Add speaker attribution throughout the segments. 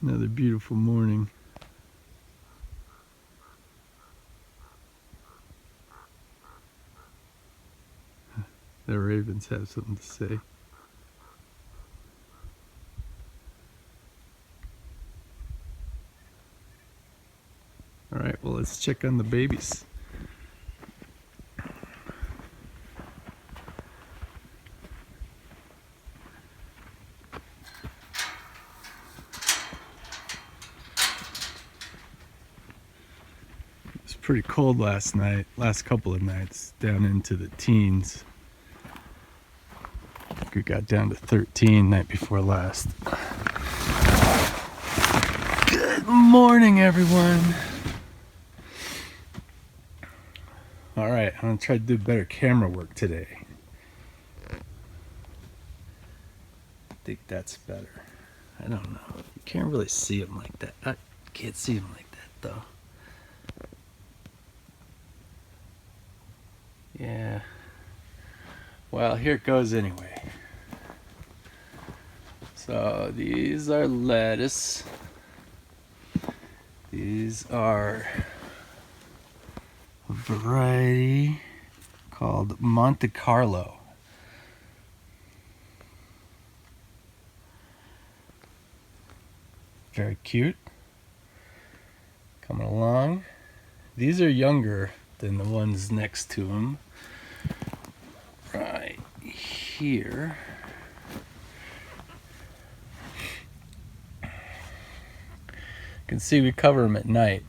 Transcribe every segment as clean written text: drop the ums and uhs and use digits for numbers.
Speaker 1: Another beautiful morning. The ravens have something to say. All right, well, let's check on the babies. It was pretty cold last night, last couple of nights, down into the teens. I think we got down to 13 night before last. Good morning, everyone. All right, I'm gonna try to do better camera work today. I think that's better. I don't know. You can't really see them like that. I can't see them like that, though. Yeah. Well, here it goes anyway. So these are lettuce. These are a variety called Monte Carlo. Very cute. Coming along. These are younger than the ones next to them. Right here. You can see we cover them at night,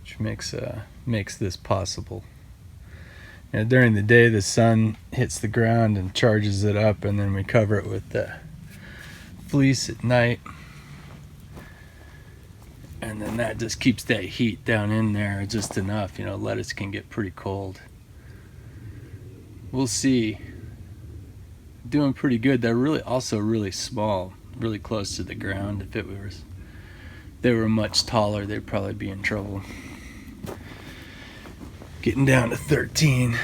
Speaker 1: which makes this possible. During the day, the sun hits the ground and charges it up, and then we cover it with the fleece at night, and then that just keeps that heat down in there just enough. Lettuce can get pretty cold. We'll see. Doing pretty good. They're also really small, really close to the ground. If they were much taller, they'd probably be in trouble. Getting down to 13.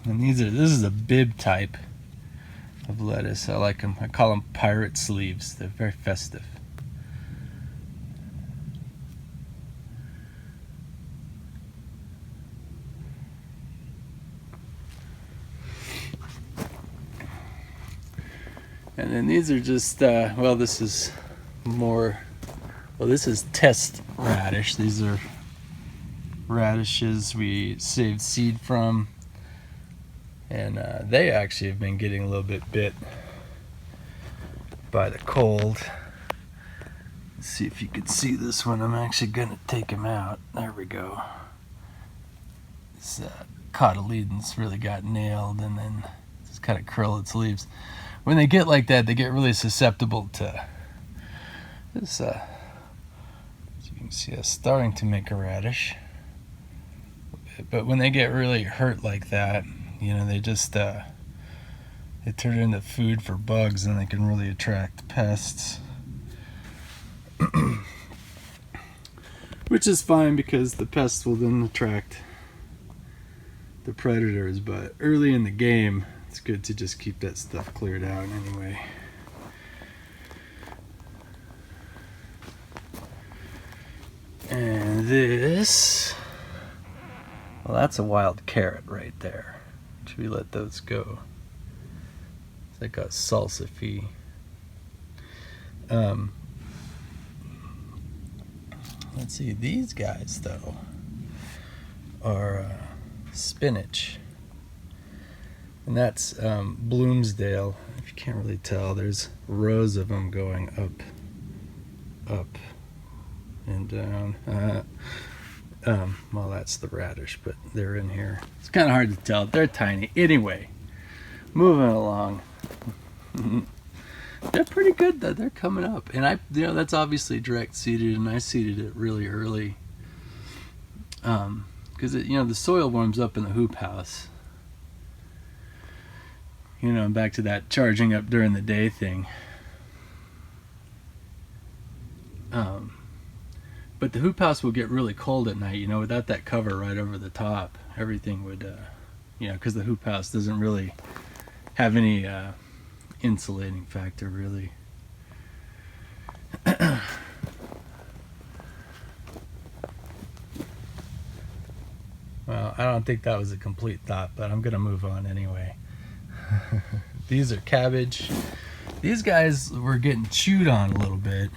Speaker 1: And this is a bib type of lettuce. I like them. I call them pirate sleeves. They're very festive. And then these are just, this is test radish. These are radishes we saved seed from. And they actually have been getting a little bit bit by the cold. Let's see if you can see this one. I'm actually going to take him out. There we go. This cotyledon's really got nailed, and then just kind of curl its leaves. When they get like that, they get really susceptible to this. As you can see, it's starting to make a radish. But when they get really hurt like that, they just they turn into food for bugs, and they can really attract pests. Which is fine, because the pests will then attract the predators. But early in the game, it's good to just keep that stuff cleared out anyway. And this, well, that's a wild carrot right there. Should we let those go? It's like a salsify. Let's see, these guys though are spinach. And that's Bloomsdale. If you can't really tell, there's rows of them going up, and down. Well, that's the radish, but they're in here. It's kind of hard to tell. They're tiny. Anyway, moving along. They're pretty good though. They're coming up, and that's obviously direct seeded, and I seeded it really early, because the soil warms up in the hoop house. Back to that charging up during the day thing. But the hoop house will get really cold at night, without that cover right over the top. Everything would, because the hoop house doesn't really have any insulating factor, really. don't think that was a complete thought, but I'm gonna move on anyway. These are cabbage. These guys were getting chewed on a little bit.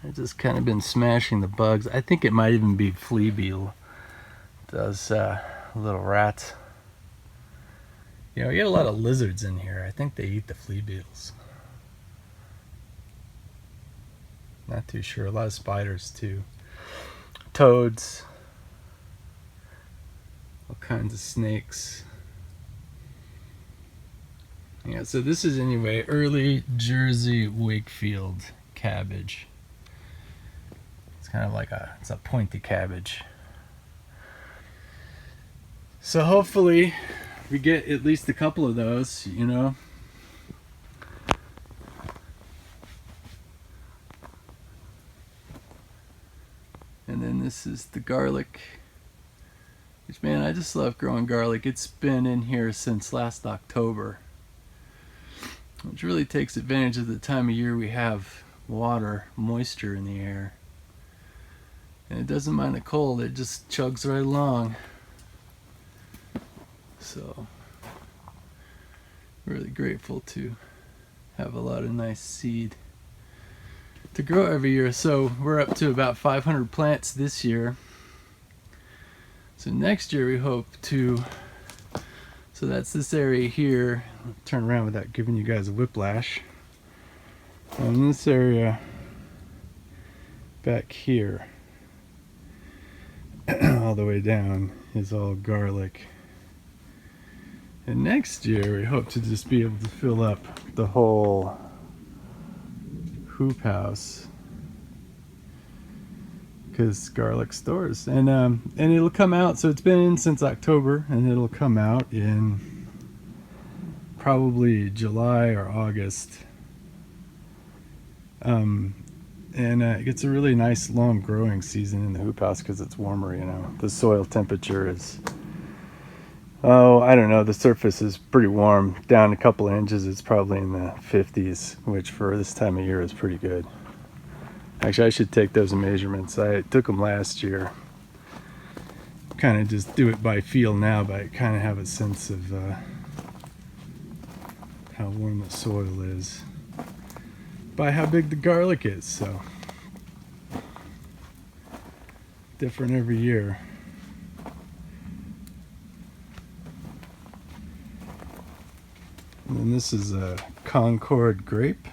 Speaker 1: I've just kind of been smashing the bugs. I think it might even be flea beetle. Those little rats. You know, you get a lot of lizards in here. I think they eat the flea beetles. Not too sure. A lot of spiders too. Toads. All kinds of snakes. Yeah, so this is anyway early Jersey Wakefield cabbage. It's kind of like it's a pointy cabbage. So hopefully we get at least a couple of those, you know. And then this is the garlic. Which, man, I just love growing garlic. It's been in here since last October. Which really takes advantage of the time of year we have water, moisture in the air. And it doesn't mind the cold, it just chugs right along. So, really grateful to have a lot of nice seed to grow every year. So we're up to about 500 plants this year. So next year we hope to, so that's this area here. I'll turn around without giving you guys a whiplash. And this area back here, all the way down, is all garlic. And next year we hope to just be able to fill up the whole hoop house, because garlic stores, and it'll come out. So it's been in since October, and it'll come out in probably July or August. And it gets a really nice long growing season in the hoop house because it's warmer. You know, the soil temperature is, oh, I don't know, the surface is pretty warm. Down a couple of inches, it's probably in the 50s, which for this time of year is pretty good. Actually, I should take those measurements. I took them last year. Kind of just do it by feel now, but I kind of have a sense of how warm the soil is by how big the garlic is. So different every year. And then this is a Concord grape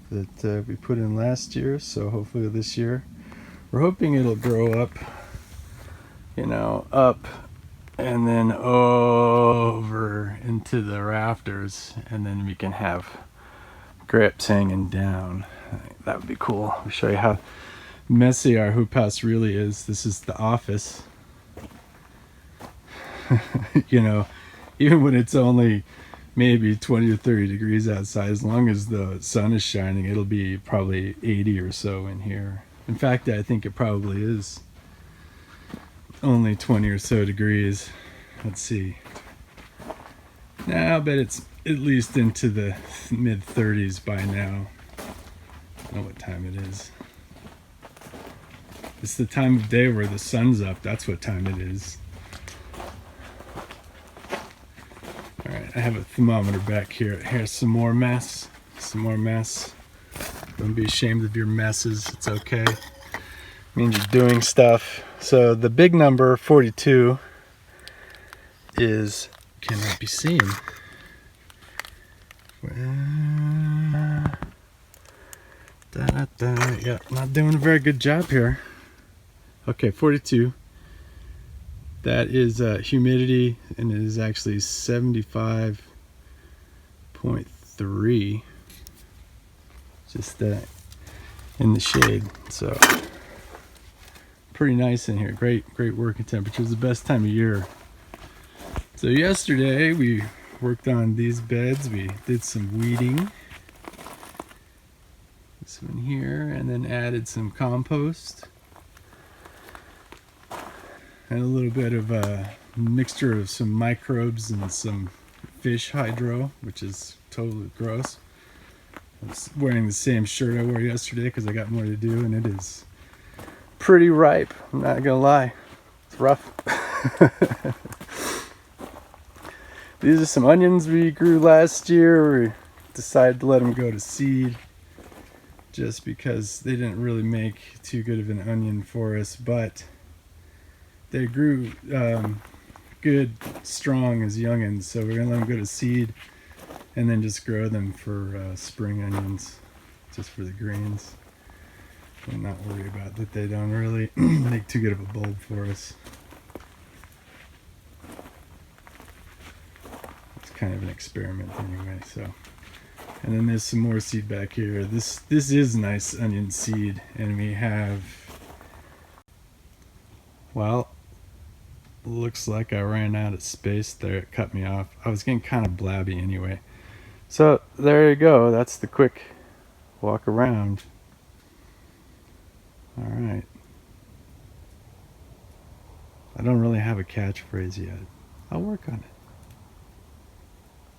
Speaker 1: that we put in last year, so hopefully this year we're hoping it'll grow up, you know, up and then over into the rafters, and then we can have grapes hanging down. That would be cool. I'll show you how messy our hoop house really is. This is the office. You know, even when it's only maybe 20 or 30 degrees outside, as long as the sun is shining, it'll be probably 80 or so in here. In fact, I think it probably is only 20 or so degrees. Let's see. Now, I bet it's at least into the mid 30s by now. I don't know what time it is. It's the time of day where the sun's up. That's what time it is. Alright, I have a thermometer back here. Here's some more mess. Some more mess. Don't be ashamed of your messes. It's okay. It means you're doing stuff. So the big number, 42, is, cannot be seen. Yeah, not doing a very good job here. Okay, 42. That is humidity, and it is actually 75.3. Just in the shade. So pretty nice in here. Great working temperature. It's the best time of year. So yesterday we worked on these beds. We did some weeding. This one here, and then added some compost. And a little bit of a mixture of some microbes and some fish hydro, which is totally gross. I'm wearing the same shirt I wore yesterday because I got more to do, and it is pretty ripe, I'm not gonna lie. It's rough. These are some onions we grew last year. We decided to let them go to seed just because they didn't really make too good of an onion for us, but they grew good, strong as youngins, so we're gonna let them go to seed and then just grow them for spring onions, just for the greens. I'm not worried about that they don't really make too good of a bulb for us. It's kind of an experiment anyway. So, and then there's some more seed back here. This is nice onion seed, and we have, well, looks like I ran out of space there. It cut me off. I was getting kind of blabby anyway. So there you go. That's the quick walk around. All right. I don't really have a catchphrase yet. I'll work on it.